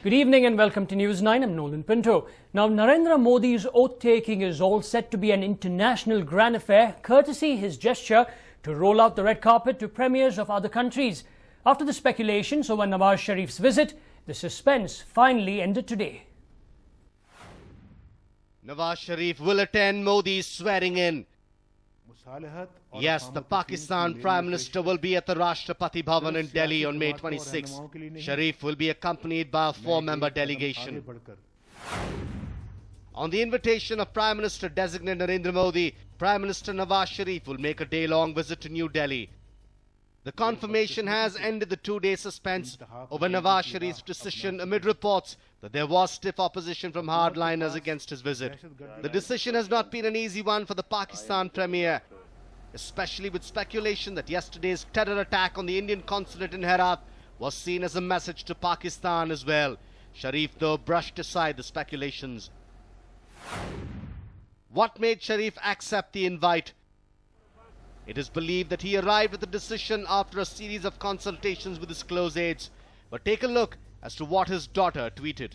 Good evening and welcome to News9. I'm Nolan Pinto. Now, Narendra Modi's oath-taking is all set to be an international grand affair, courtesy his gesture to roll out the red carpet to premiers of other countries. After the speculations over Nawaz Sharif's visit, the suspense finally ended today. Nawaz Sharif will attend Modi's swearing-in. Yes, the Pakistan Prime Minister will be at the Rashtrapati Bhavan in Delhi on May 26. Sharif will be accompanied by a 4-member delegation. On the invitation of Prime Minister designate Narendra Modi, Prime Minister Nawaz Sharif will make a day-long visit to New Delhi. The confirmation has ended the 2-day suspense over Nawaz Sharif's decision amid reports that there was stiff opposition from hardliners against his visit. The decision has not been an easy one for the Pakistan Premier, especially with speculation that yesterday's terror attack on the Indian consulate in Herat was seen as a message to Pakistan as well. Sharif, though, brushed aside the speculations. What made Sharif accept the invite? It is believed that he arrived at the decision after a series of consultations with his close aides. But take a look as to what his daughter tweeted.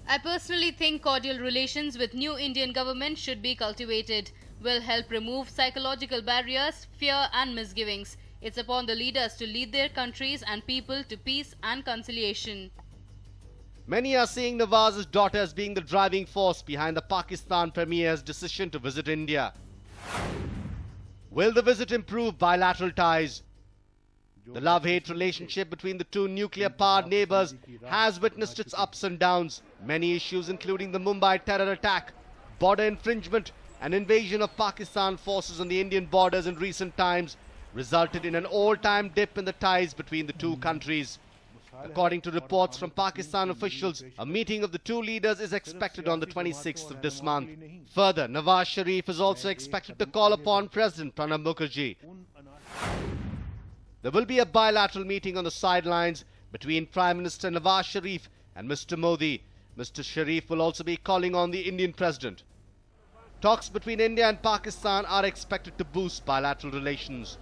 I personally think cordial relations with new Indian government should be cultivated. Will help remove psychological barriers, fear and misgivings. It's upon the leaders to lead their countries and people to peace and conciliation. Many are seeing Nawaz's daughter as being the driving force behind the Pakistan Premier's decision to visit India. Will the visit improve bilateral ties? The love-hate relationship between the two nuclear-powered neighbors has witnessed its ups and downs. Many issues, including the Mumbai terror attack, border infringement, and invasion of Pakistan forces on the Indian borders in recent times, resulted in an all-time dip in the ties between the two countries. According to reports from Pakistan officials, a meeting of the two leaders is expected on the 26th of this month. Further, Nawaz Sharif is also expected to call upon President Pranab Mukherjee. There will be a bilateral meeting on the sidelines between Prime Minister Nawaz Sharif and Mr. Modi. Mr. Sharif will also be calling on the Indian President. Talks between India and Pakistan are expected to boost bilateral relations.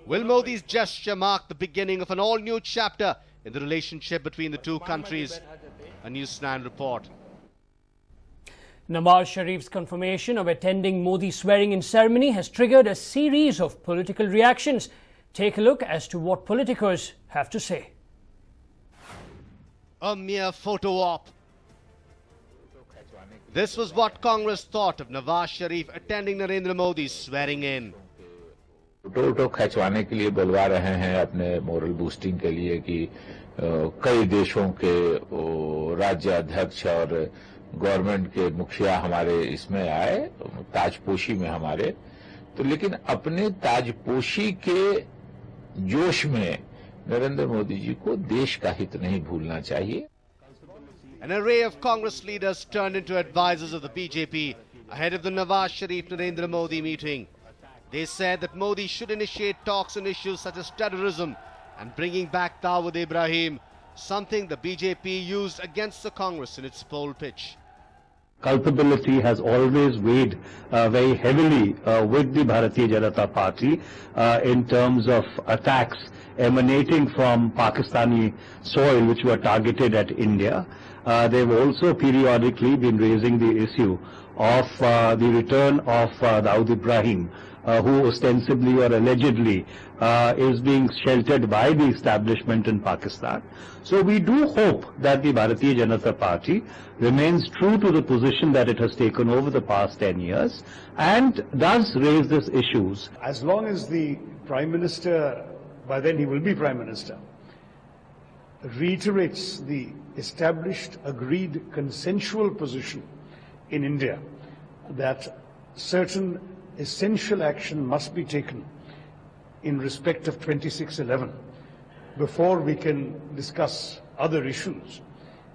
Will Modi's gesture mark the beginning of an all-new chapter in the relationship between the two countries? A News9 report. Nawaz Sharif's confirmation of attending Modi's swearing-in ceremony has triggered a series of political reactions. Take a look as to what politicos have to say. A mere photo op. This was what Congress thought of Nawaz Sharif attending Narendra Modi's swearing-in. Photo खिंचवाने के लिए बुलवा रहे हैं अपने moral boosting के लिए कि कई देशों के राज्य अध्यक्ष और गवर्नमेंट के मुखिया हमारे इसमें आए, ताजपोशी में हमारे, तो लेकिन अपने ताजपोशी के जोश में नरेंद्र मोदी जी को देश का हित नहीं भूलना चाहिए. An array of Congress leaders turned into advisors of the BJP ahead of the Nawaz Sharif-Narendra Modi meeting. They said that Modi should initiate talks on issues such as terrorism and bringing back Dawood Ibrahim, something the BJP used against the Congress in its poll pitch. Culpability has always weighed very heavily with the Bharatiya Janata Party in terms of attacks emanating from Pakistani soil which were targeted at India. They've also periodically been raising the issue of the return of Dawood Ibrahim, who ostensibly or allegedly is being sheltered by the establishment in Pakistan. So we do hope that the Bharatiya Janata Party remains true to the position that it has taken over the past 10 years and does raise these issues. As long as the Prime Minister, by then he will be Prime Minister, reiterates the established, agreed, consensual position in India that certain essential action must be taken in respect of 2611 before we can discuss other issues,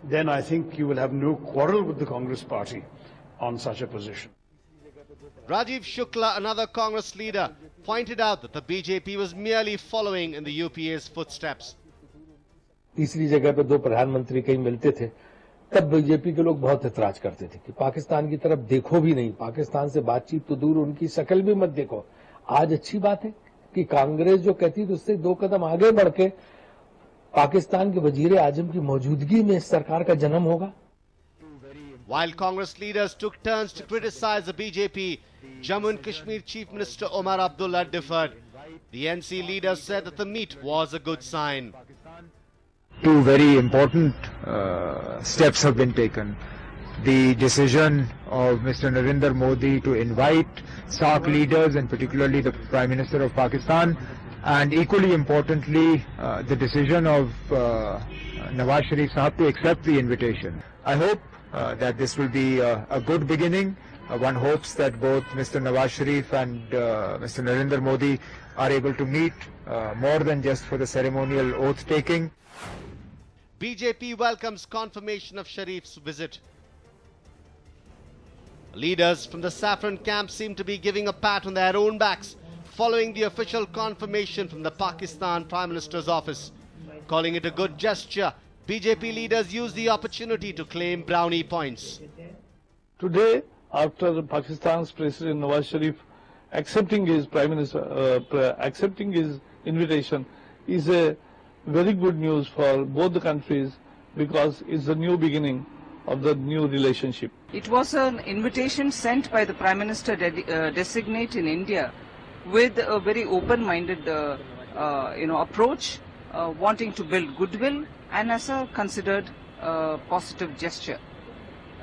then I think you will have no quarrel with the Congress party on such a position. Rajiv Shukla, another Congress leader, pointed out that the BJP was merely following in the UPA's footsteps. तीसरी जगह पे दो प्रधानमंत्री कहीं मिलते थे, तब BJP के लोग बहुत ऐतराज करते थे कि पाकिस्तान की तरफ देखो भी नहीं, पाकिस्तान से बातचीत तो दूर, उनकी शक्ल भी मत देखो. आज अच्छी बात है कि कांग्रेस जो कहती है उससे दो कदम आगे बढ़ के पाकिस्तान के वजीर आजम की मौजूदगी में इस सरकार का जन्म होगा। While Congress leaders took turns to criticize the BJP, Jammu and Kashmir Chief Minister Omar Abdullah differed. The NC leader said that the meet was a good sign. Two very important steps have been taken. The decision of Mr. Narendra Modi to invite SAARC leaders and particularly the Prime Minister of Pakistan, and equally importantly the decision of Nawaz Sharif Sahab to accept the invitation. I hope that this will be a good beginning. One hopes that both Mr. Nawaz Sharif and Mr. Narendra Modi are able to meet more than just for the ceremonial oath taking. BJP welcomes confirmation of Sharif's visit. Leaders from the saffron camp seem to be giving a pat on their own backs following the official confirmation from the Pakistan Prime Minister's office. Calling it a good gesture, BJP leaders use the opportunity to claim brownie points. Today, after Pakistan's President Nawaz Sharif accepting his Prime Minister, accepting his invitation, is a very good news for both the countries because it's the new beginning of the new relationship. It was an invitation sent by the Prime Minister designate in India with a very open-minded approach, wanting to build goodwill and as a considered positive gesture.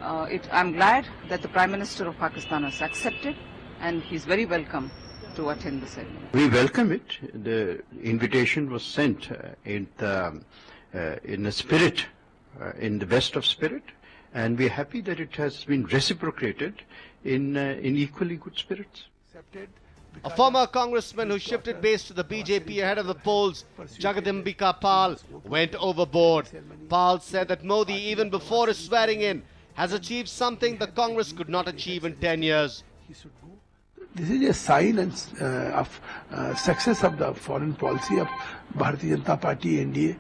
I'm glad that the Prime Minister of Pakistan has accepted and he's very welcome to attend the ceremony. We welcome it. The invitation was sent in the spirit, in the best of spirit, and we're happy that it has been reciprocated in equally good spirits. A former congressman who shifted base to the BJP ahead of the polls, Jagadambika Pal, went overboard. Pal said that Modi, even before his swearing in, has achieved something the Congress could not achieve in 10 years. This is a sign of success of the foreign policy of Bharatiya Janata Party, NDA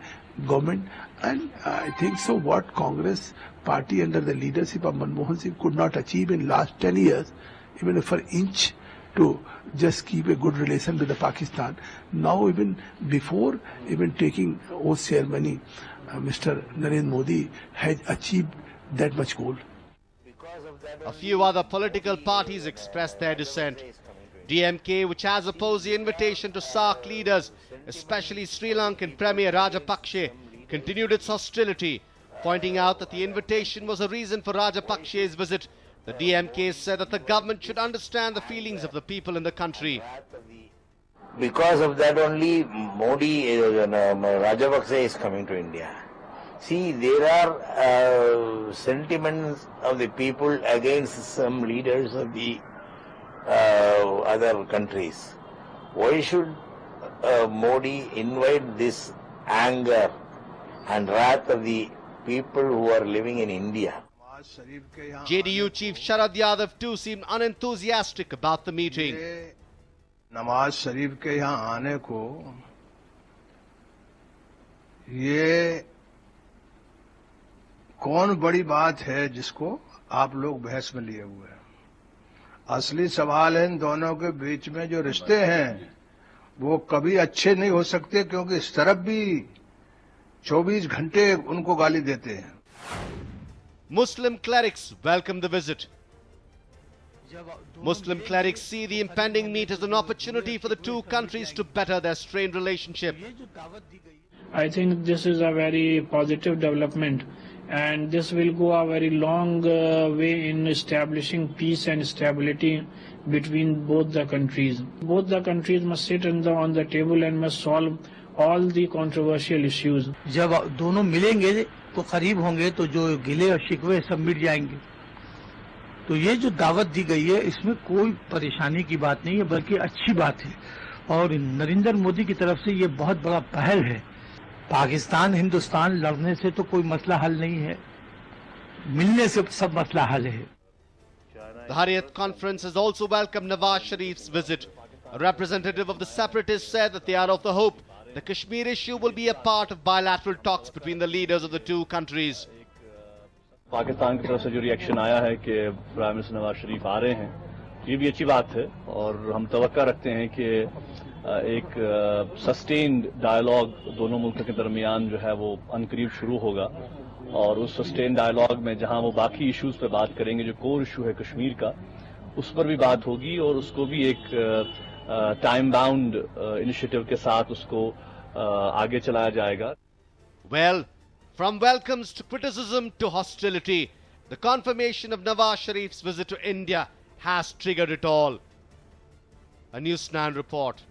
government, and I think so what Congress party under the leadership of Manmohan Singh could not achieve in last 10 years, even for an inch, to just keep a good relation with the Pakistan. Now even before even taking oath ceremony, Mr. Narendra Modi has achieved that much goal. A few other political parties expressed their dissent. DMK, which has opposed the invitation to SAARC leaders, especially Sri Lankan Premier Rajapakse, continued its hostility, pointing out that the invitation was a reason for Rajapakse's visit. The DMK said that the government should understand the feelings of the people in the country. Because of that only Modi, Rajapakse is coming to India. See, there are sentiments of the people against some leaders of the other countries. Why should Modi invite this anger and wrath of the people who are living in India? JDU Chief Sharad Yadav too seemed unenthusiastic about the meeting. Nawaz Sharif के यहाँ आने को ये कौन बड़ी बात है जिसको आप लोग बहस में लिए हुए हैं। असली सवाल है इन दोनों के बीच में जो रिश्ते हैं वो कभी अच्छे नहीं हो सकते क्योंकि इस तरफ भी 24 घंटे उनको गाली देते हैं। Muslim clerics welcome the visit. Muslim clerics see the impending meet as an opportunity for the two countries to better their strained relationship. I think this is a very positive development and this will go a very long way in establishing peace and stability between both the countries. Both the countries must sit on the table and must solve all the controversial issues. जब दोनों मिलेंगे तो करीब होंगे तो जो गिले और शिकवे सब मिट जाएंगे। तो ये जो दावत दी गई है इसमें कोई परेशानी की बात नहीं है बल्कि अच्छी बात है और नरेंद्र मोदी की तरफ से ये बहुत बड़ा पहल है। पाकिस्तान हिंदुस्तान लड़ने से तो कोई मसला हल नहीं है, मिलने से सब मसला हल है। The Harriet Conference has also welcomed Nawaz Sharif's visit. A representative of the separatists said that they are of the hope the Kashmir issue will be a part of bilateral talks between the leaders of the two countries. Pakistan की तरफ से जो reaction आया है कि prime minister Nawaz Sharif आ रहे हैं ये भी अच्छी बात है और हम तवक्का रखते हैं कि एक सस्टेन्ड डायलॉग दोनों मुल्कों के दरमियान जो है वो अनकरीब शुरू होगा और उस सस्टेन्ड डायलॉग में जहां वो बाकी इश्यूज पे बात करेंगे, जो कोर इशू है कश्मीर का, उस पर भी बात होगी और उसको भी एक टाइम बाउंड इनिशिएटिव के साथ उसको आगे चलाया जाएगा. Well, from welcomes to criticism to hostility, the confirmation of Nawaz Sharif's visit to India has triggered it all. A News9 report.